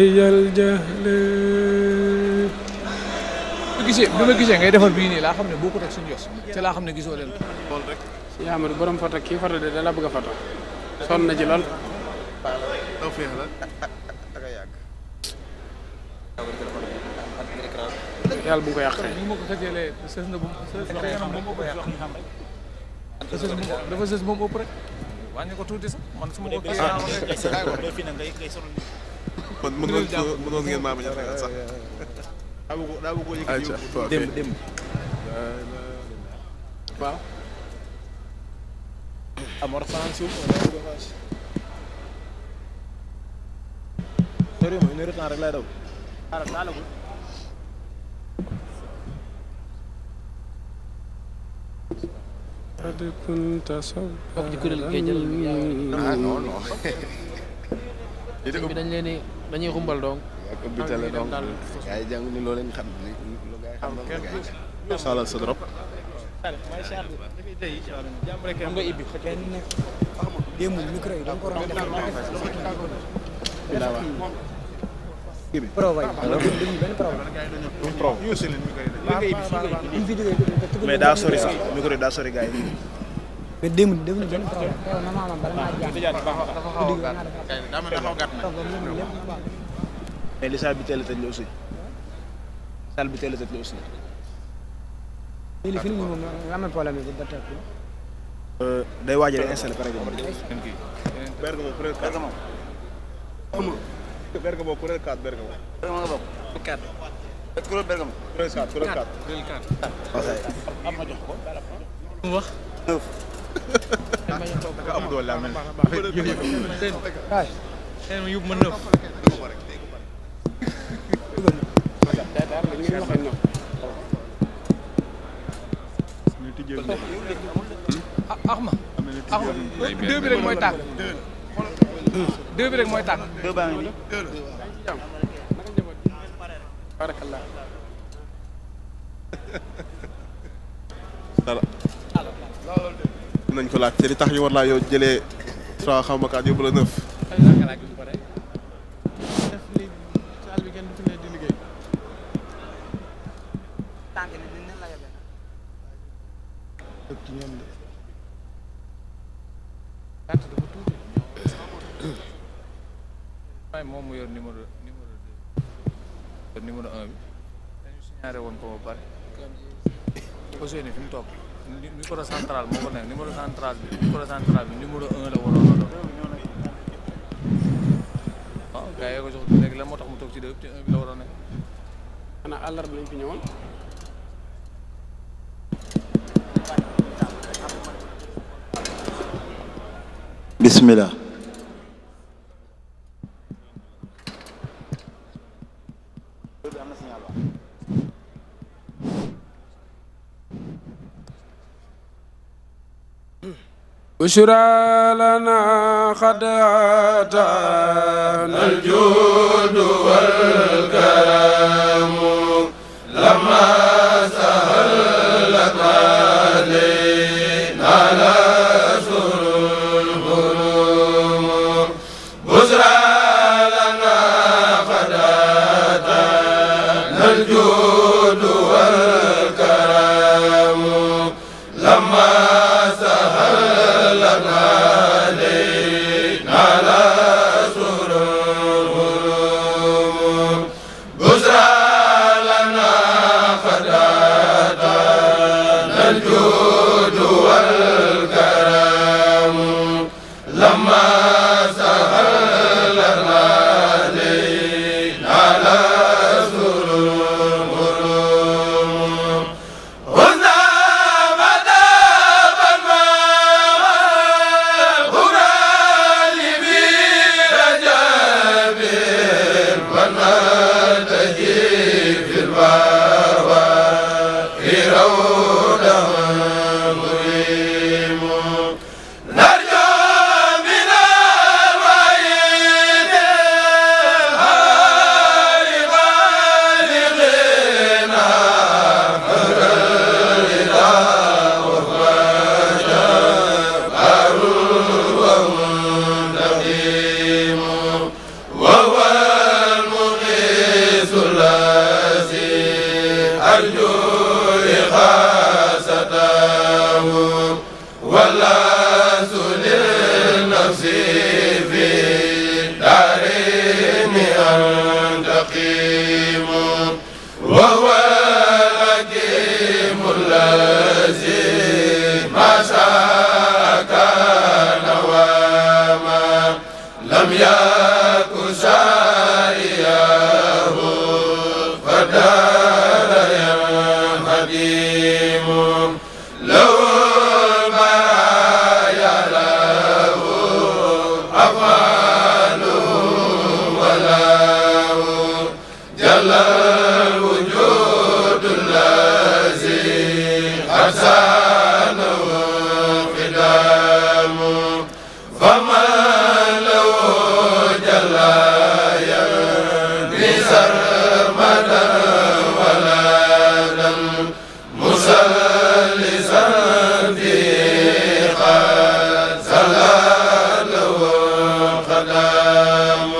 علي الجهل bi ma gisee ngay defar bii nii laa xam ne bokkut ak suñu yos te laa xam ne gisoo leen loolu rek si Amadou borom foto kii foto de da la bëgg a foto sonn na ci lool daw féex la ak a yàgg yàlla bu nga ko yàq ni ma ko xëjëlee sës na bu dafa sës moom ëpp rek wàññi ko tuuti sax man su ma ko kon mënoon ngeen maa bañ a tegal sax daa bëgg ko yëkkati démb waaw amor fanaan suuf sori ma une heure temps rek lay daw qad kunta sabba ci kuréel gi jël non bi dañ leen dañuy xumbal donc ak ubbi télé donc gars yi jàng ni loo leen xam li lu gars yi xam la gars yi salal sa drop xam nga ibbi démb micro yi da nga ko waroon defar kii bi prova yi dañuy benn prova mais daa sori sax micro yi daa sori gars yi mais démb defuñu benn prova teew na maama bala maa jaar dafa xaw a gàtt mais li salle bi teel a tëj la aussi salle bi teel a tëj la aussi léegi fi mu moom nga amee problème bi ba teg day waajal installé par exemple Bergamo kuréel 4 Bergamo kuréel 4 Bergamo nga bokk 4 kuréel Bergamo kuréel 4 kuréel 4 am ma jox ko mu wax dafa am doole laa mel seen yóbbu ma nëf axma deux bi rek mooy tàkk deux bi rek mooy tàkk deux baa ngi nii barakallah dara nañ ko laaj te li tax ñu war laa yow jëlee 3 xaw ma 4 yóbbu la 9 waaye moom mu yor numéro 2 numéro 1 bi dañu signalé woon ko ba pare Ousseynou fi mu toog micro central moo ko nekk numéro central bi numéro 1 la waroon a doon waaw gars yi ko jox léegi lan moo tax mu toog ci 2 te 1 bi la waroon a nekk xanaa àllarba lañ fi ñëwoon bismillah بشرى لنا قد أتانا الجود والكرم لما سهلت علينا نسر الهروم بشرى لنا قد أتانا الجود والكرم لما الرقيم وهو الحكيم الذي ما شاء كان وما لم يكن شائعه فدار قديم له البرايا له أفعاله وله جل الوجود الذي أحسنه خدام فمن له جل يبني سرمدا ولدا مسلسا في قد سلاله خدام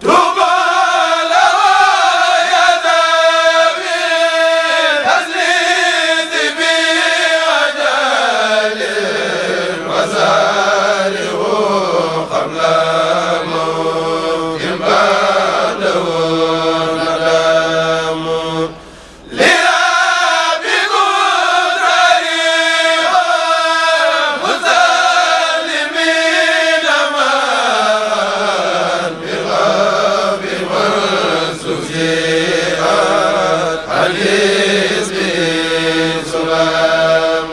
طوبى له يدابي تسليت بأجل وساره قبل موت بعده ندام لربكم طريقا مسلمين معا بغاب منسوجات حديث سلام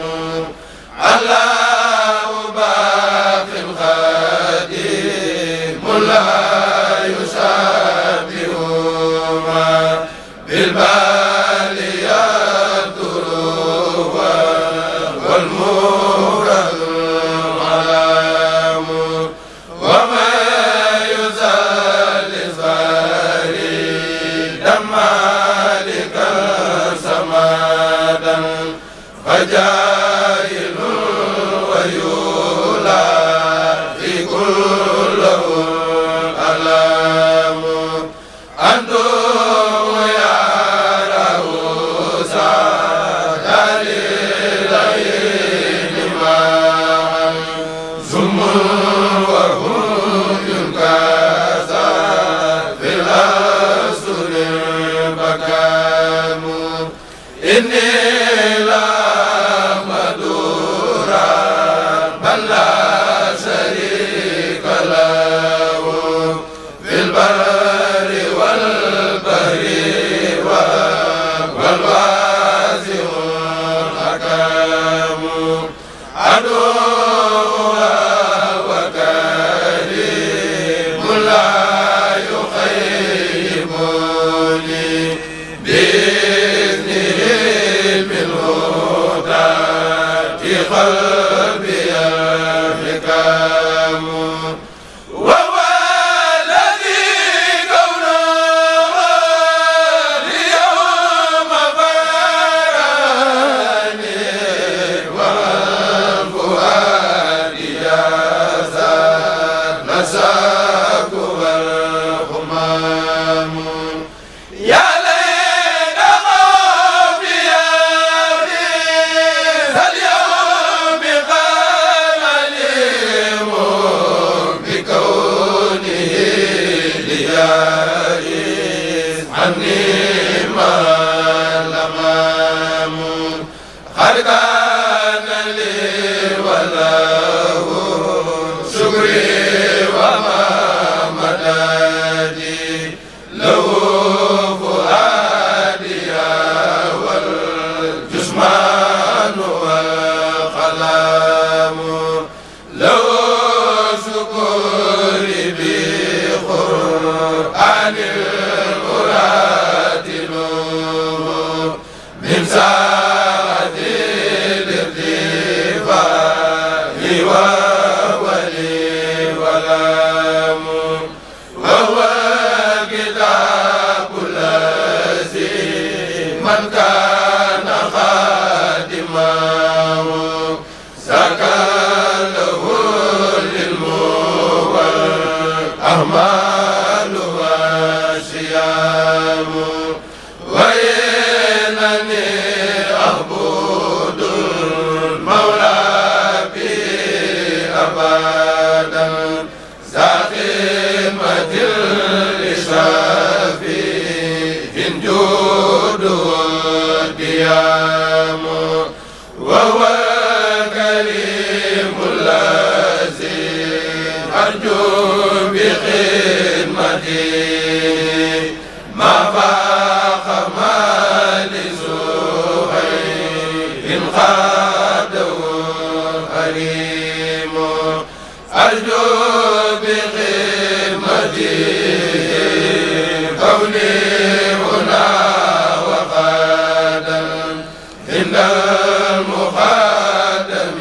الله باق خادم لا يشابه ما بالبال يدر والمورد العلام وما يزال فريدا مالكا سمادا فجاهل ويولى في كل الألام أنتم يا رؤوسا دليلين معا زم وهم ينكسا في الأسر بكام إني لا مدورا بل لا شريك له في البر والبحر والواسع الحكام عدو وكريم لا يخيبني بإذنه بالهدى في قلبي الحكام وهو الذي كونه اليوم فراني والفؤاد يزال نساك والهمام يا ليت قومي اليوم بقملهم بكونه ليائس عني ما الأمام قد كان لي وله شكري وما مدادي له فؤادي والجسمان والقلم له شكري بقرآن القرآن من ساعة الارتفاع وولي ولام وهو الكتاب الذي من كان خادمه سكن له العلم والأعمال والشيء القيام وهو كريم الذي أرجو بخدمته ما فاق ما لزهير خاده حريم أرجو بخدمته كوني هنا وغدا عند المقدم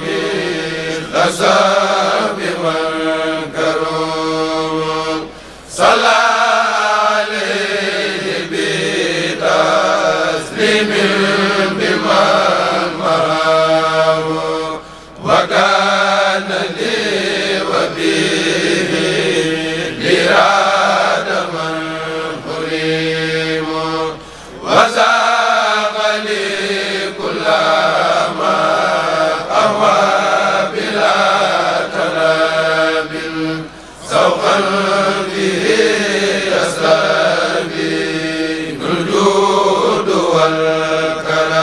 مثل ساب والكروم صلى عليه بتسليم بمن مراه وكان لي وبه لراد من حريم وساق لي كل ما أهوى بلا تلاب سوقا به يستبين الجود والكلام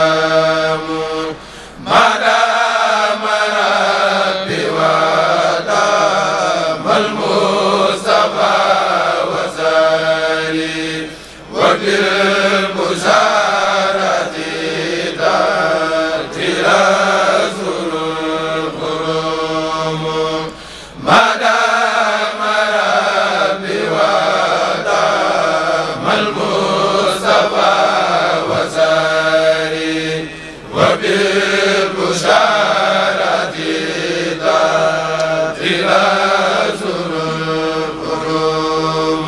ما دام ربي ودام المصطفى وسالي وبالبشارة تأتي رسول القروم ما دام ربي ودام المصطفى وسالي وبالبشارة تأتي رسول القروم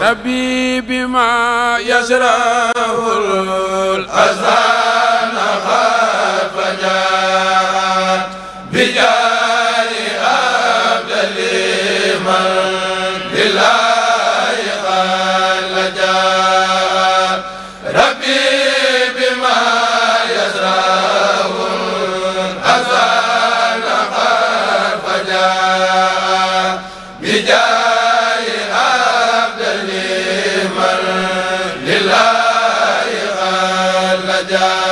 ربي بما يشرح الأذان قد فجاء بجاه أبدل من لله قد لجا ربي بما يشرح الأذان قد فجاء بجاه أبدل من لله قد لجا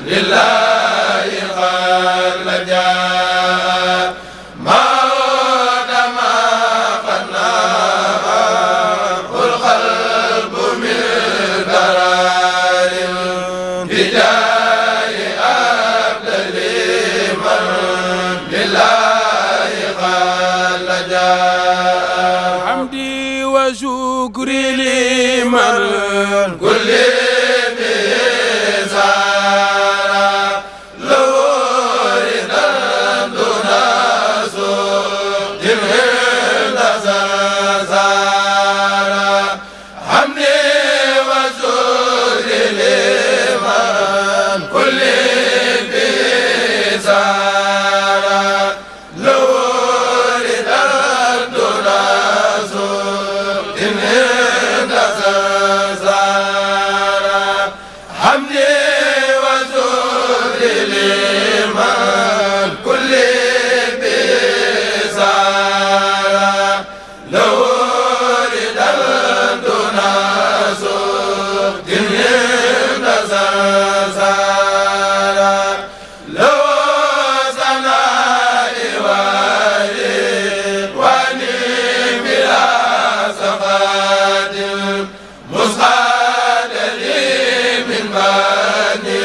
لله قد لجا بجاه أفضل من لله قال جاء حمدي وشكري لمن كل بزارة لو رضا دون سوء جمهل زارة حمدي وشكري لمن كل بزارة لو رضا دون سوء جمهل زارة حمدي وشكري لمن كل بزارة لو رضا دون سوء جمهل زارة لو سناء واني بلا سقاد مسقاد لي من بني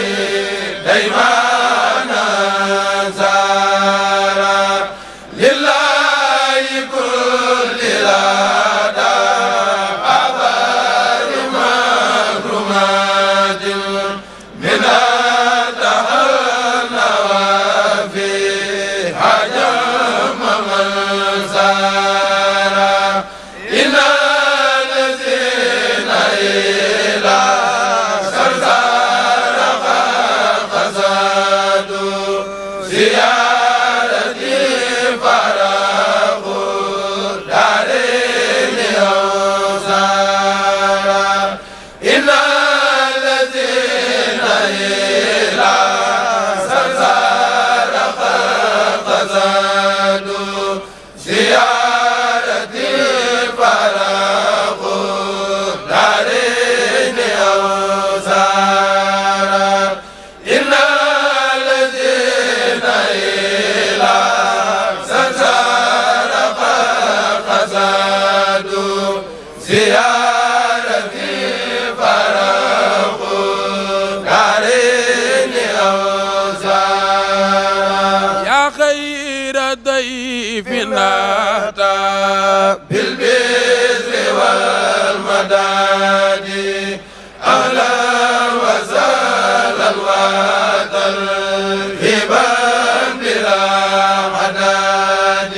ديمان زارا لله كل لدى أبار مكرمات من أتهنى وفي حجم من زارا إن الذين إلى سرسار قصدوا زيارتي فرقوا دارين أوزارا إن الذين إلى سرسار قصدوا زيارتي فرقوا دارين أوزارا إن الذين إلى سرسار قصدوا زيارتي فرقوا دارين أوزارا يا خير ضيف أتى بالبذر والمداد أهلا وسهلا وترحيبا بلا عداد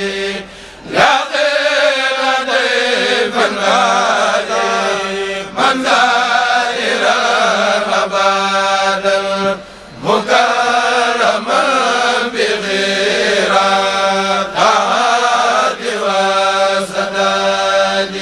يا خير ضيفا آتي من زائرا أبدا مكرما بغيرات طاعات وسداد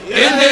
البر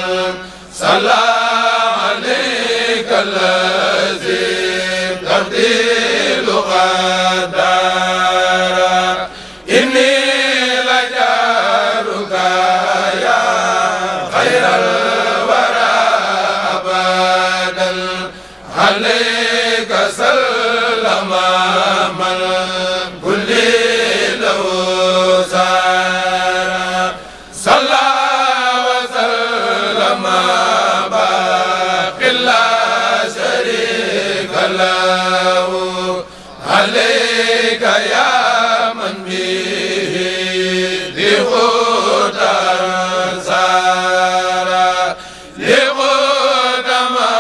من صلى عليك الذي تبديل غدارا إني لجارك يا خير الورى أبدا عليك سلم من كل له سارا صلى وسلم باقي لا شريك له عليك يا من به ذي خدر سارا لغد ما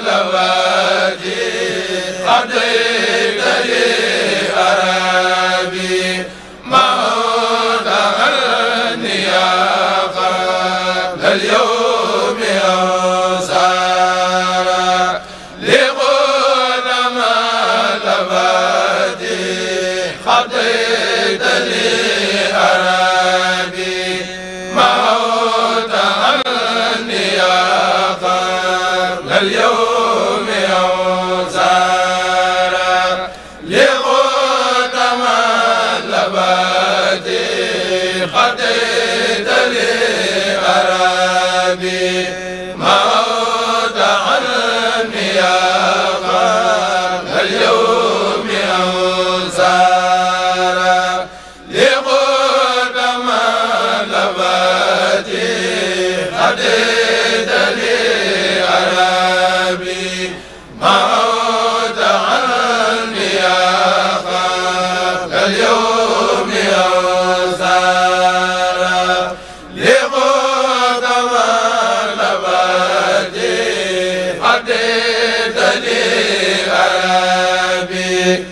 لواجي قضيت لي أرابي موت غني يا قبل اليوم أوسارا لغد ما لواجي قضيت لي أرابي موت غني يا قبل اليوم أوسارا لغد ما لواجي قضيت لي أرابي موت عني يا قبل اليوم أوسارا لغد ما لواجي قضيت لي أرابي موت عني يا قبل اليوم أوسارا لغد ما لواجي قضيت لي أرابي